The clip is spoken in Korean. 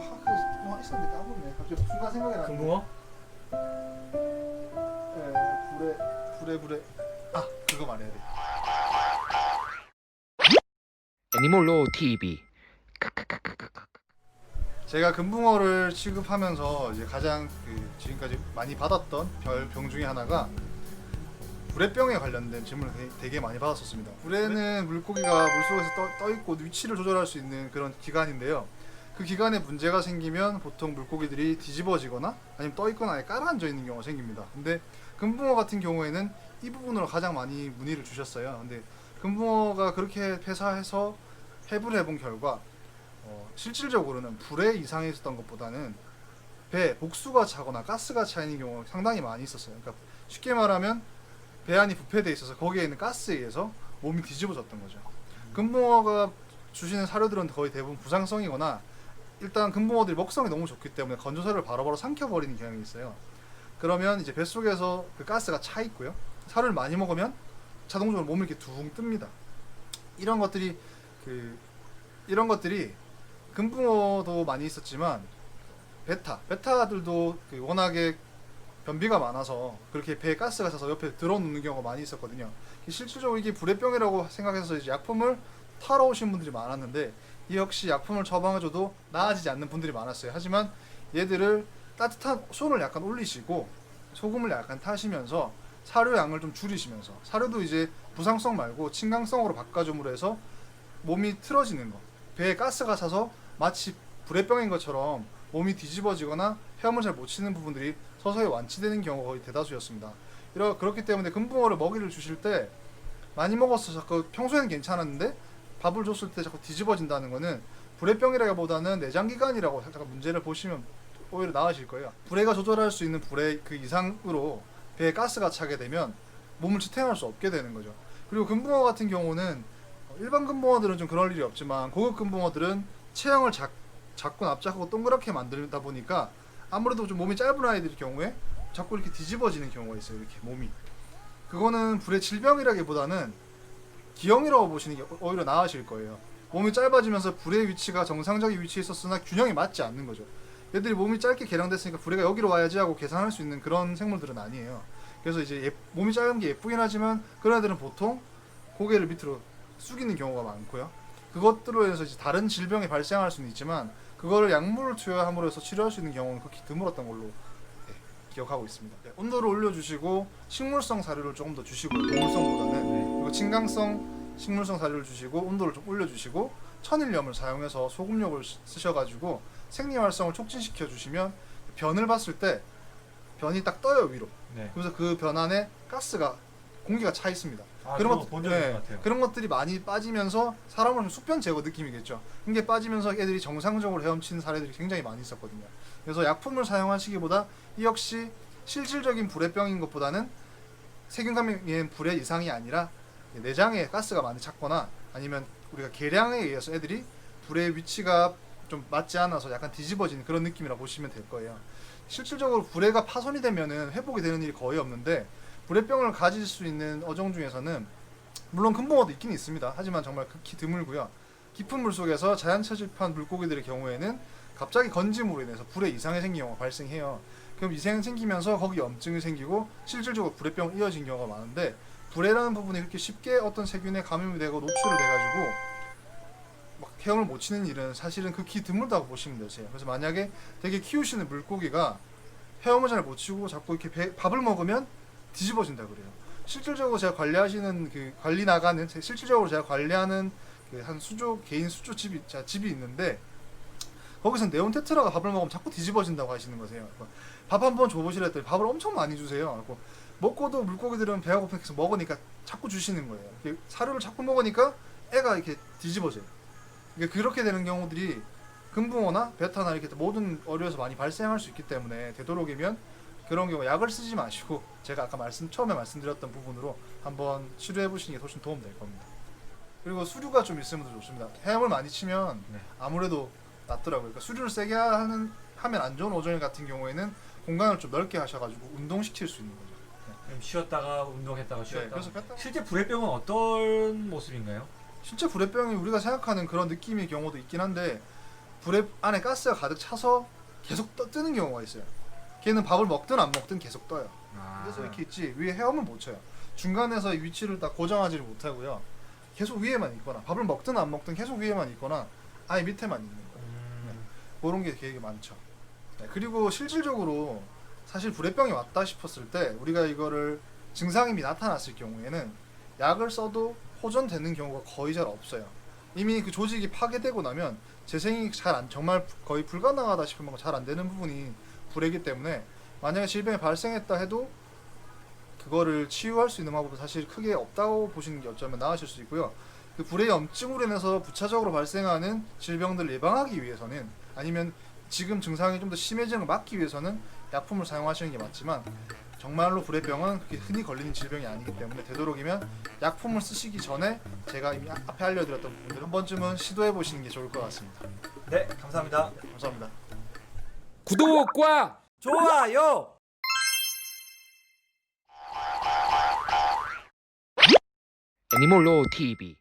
그 있었는데 까먹네. 갑자기 순간 생각이 나네. 금붕어? 불에 그거 말해야 돼. 애니몰로 TV. 제가 금붕어를 취급하면서 이제 가장 지금까지 많이 받았던 병 중에 하나가 불에병에 관련된 질문을 되게 많이 받았었습니다. 불에는 물고기가 물속에서 떠 있고 위치를 조절할 수 있는 그런 기관인데요. 그 기관에 문제가 생기면 보통 물고기들이 뒤집어지거나 아니면 떠 있거나 아예 깔아앉아 있는 경우가 생깁니다. 근데 금붕어 같은 경우에는 이 부분으로 가장 많이 문의를 주셨어요. 근데 금붕어가 그렇게 폐사해서 해부를 해본 결과 실질적으로는 불에 이상이 있었던 것보다는 배에 복수가 차거나 가스가 차 있는 경우가 상당히 많이 있었어요. 그러니까 쉽게 말하면 배 안이 부패되어 있어서 거기에 있는 가스에 의해서 몸이 뒤집어졌던 거죠. 금붕어가 주시는 사료들은 거의 대부분 부상성이거나 일단 금붕어들이 먹성이 너무 좋기 때문에 건조사료를 바로바로 삼켜버리는 경향이 있어요. 그러면 이제 뱃속에서 그 가스가 차 있고요. 사료를 많이 먹으면 자동적으로 몸이 이렇게 둥 뜹니다. 이런 것들이 금붕어도 많이 있었지만 베타들도 워낙에 변비가 많아서 그렇게 배에 가스가 차서 옆에 들어눕는 경우가 많이 있었거든요. 실질적으로 이게 불의병이라고 생각해서 이제 약품을 타러 오신 분들이 많았는데 이 역시 약품을 처방해줘도 나아지지 않는 분들이 많았어요. 하지만 얘들을 따뜻한 손을 약간 올리시고 소금을 약간 타시면서 사료 양을 좀 줄이시면서 사료도 이제 부상성 말고 친강성으로 바꿔줌으로 해서 몸이 틀어지는 거, 배에 가스가 차서 마치 불의병인 것처럼 몸이 뒤집어지거나 헤엄을 잘 못 치는 부분들이 서서히 완치되는 경우가 거의 대다수였습니다. 그렇기 때문에 금붕어를 먹이를 주실 때 많이 먹어서 자꾸 평소에는 괜찮았는데 밥을 줬을 때 자꾸 뒤집어진다는 거는 불의병이라기보다는 내장기관이라고 살짝 문제를 보시면 오히려 나으실 거예요. 불에가 조절할 수 있는 불의 그 이상으로 배에 가스가 차게 되면 몸을 지탱할 수 없게 되는 거죠. 그리고 금붕어 같은 경우는 일반 금붕어들은 좀 그럴 일이 없지만 고급 금붕어들은 체형을 작고 납작하고 동그랗게 만들다 보니까 아무래도 좀 몸이 짧은 아이들 경우에 자꾸 이렇게 뒤집어지는 경우가 있어요. 이렇게 몸이. 그거는 불의 질병이라기보다는 기형이라고 보시는 게 오히려 나으실 거예요. 몸이 짧아지면서 불의 위치가 정상적인 위치에 있었으나 균형이 맞지 않는 거죠. 얘들이 몸이 짧게 개량됐으니까 불의가 여기로 와야지 하고 계산할 수 있는 그런 생물들은 아니에요. 그래서 이제 몸이 짧은 게 예쁘긴 하지만 그런 애들은 보통 고개를 밑으로 숙이는 경우가 많고요. 그것들로 인해서 이제 다른 질병이 발생할 수는 있지만 그거를 약물을 투여함으로 해서 치료할 수 있는 경우는 극히 드물었던 걸로 기억하고 있습니다. 온도를 올려주시고 식물성 사료를 조금 더 주시고요. 동물성보다는. 그리고 진강성 식물성 사료를 주시고 온도를 좀 올려주시고 천일염을 사용해서 소금력을 쓰셔가지고 생리활성을 촉진시켜 주시면 변을 봤을 때 변이 딱 떠요 위로. 네. 그래서 그 변 안에 가스가 공기가 차 있습니다. 그런 것들이 많이 빠지면서 사람을 숙변 제거 느낌이겠죠. 그게 빠지면서 애들이 정상적으로 헤엄치는 사례들이 굉장히 많이 있었거든요. 그래서 약품을 사용하시기보다 이 역시 실질적인 불의병인 것보다는 세균 감염인 불의 이상이 아니라 내장에 가스가 많이 찼거나 아니면 우리가 계량에 의해서 애들이 불의 위치가 좀 맞지 않아서 약간 뒤집어지는 그런 느낌이라 보시면 될 거예요. 실질적으로 불의가 파손이 되면은 회복이 되는 일이 거의 없는데 불의병을 가질 수 있는 어종 중에서는 물론 금붕어도 있긴 있습니다. 하지만 정말 극히 드물고요. 깊은 물속에서 자연 채집한 물고기들의 경우에는 갑자기 건짐으로 인해서 불에 이상이 생긴 경우가 발생해요. 그럼 이상이 생기면서 거기 염증이 생기고 실질적으로 불의병 이어진 경우가 많은데 불에라는 부분이 그렇게 쉽게 어떤 세균에 감염이 되고 노출이 돼가지고 막 헤엄을 못 치는 일은 사실은 극히 드물다고 보시면 되세요. 그래서 만약에 되게 키우시는 물고기가 헤엄을 잘 못 치고 자꾸 이렇게 밥을 먹으면 뒤집어진다 그래요. 실질적으로 제가 관리하시는 실질적으로 제가 관리하는 한 개인 수조 집이 있는데 거기서 네온테트라가 밥을 먹으면 자꾸 뒤집어진다고 하시는 거세요. 밥 한번 줘보시라 했더니 밥을 엄청 많이 주세요. 먹고도 물고기들은 배가 고프니까 먹으니까 자꾸 주시는 거예요. 사료를 자꾸 먹으니까 애가 이렇게 뒤집어져요. 그렇게 되는 경우들이 금붕어나 베타나 이렇게 모든 어류에서 많이 발생할 수 있기 때문에 되도록이면 그런 경우 약을 쓰지 마시고 제가 아까 처음에 말씀드렸던 부분으로 한번 치료해 보시는 게 훨씬 도움 될 겁니다. 그리고 수류가 좀 있으면 더 좋습니다. 헤엄을 많이 치면 아무래도 낫더라고요. 그러니까 수류를 세게 하면 안 좋은 어종 같은 경우에는 공간을 좀 넓게 하셔가지고 운동시킬 수 있는 거죠. 쉬었다가 운동했다가 쉬었다가. 그래서 실제 불의병은 어떤 모습인가요? 실제 불의병이 우리가 생각하는 그런 느낌의 경우도 있긴 한데 불에 안에 가스가 가득 차서 계속 뜨는 경우가 있어요. 걔는 밥을 먹든 안 먹든 계속 떠요. 그래서 이렇게 있지 위에 헤엄을 못 쳐요. 중간에서 이 위치를 딱 고정하지를 못하고요. 계속 위에만 있거나 밥을 먹든 안 먹든 계속 위에만 있거나 아예 밑에만 있는 거예요. 그런 게 되게 많죠. 네, 그리고 실질적으로 사실 불의병이 왔다 싶었을 때 우리가 이거를 증상이 나타났을 경우에는 약을 써도 호전되는 경우가 거의 잘 없어요. 이미 그 조직이 파괴되고 나면 재생이 정말 거의 불가능하다 싶으면 잘 안 되는 부분이 불이기 때문에 만약에 질병이 발생했다 해도 그거를 치유할 수 있는 방법은 사실 크게 없다고 보시는 게 어쩌면 나으실 수 있고요. 그 불의 염증으로 인해서 부차적으로 발생하는 질병들을 예방하기 위해서는 아니면 지금 증상이 좀 더 심해지는 걸 막기 위해서는 약품을 사용하시는 게 맞지만 정말로 불의 병은 그렇게 흔히 걸리는 질병이 아니기 때문에 되도록이면 약품을 쓰시기 전에 제가 이미 앞에 알려드렸던 부분들 한 번쯤은 시도해 보시는 게 좋을 것 같습니다. 네, 감사합니다. 감사합니다. 구독과 좋아요. 애니몰로 TV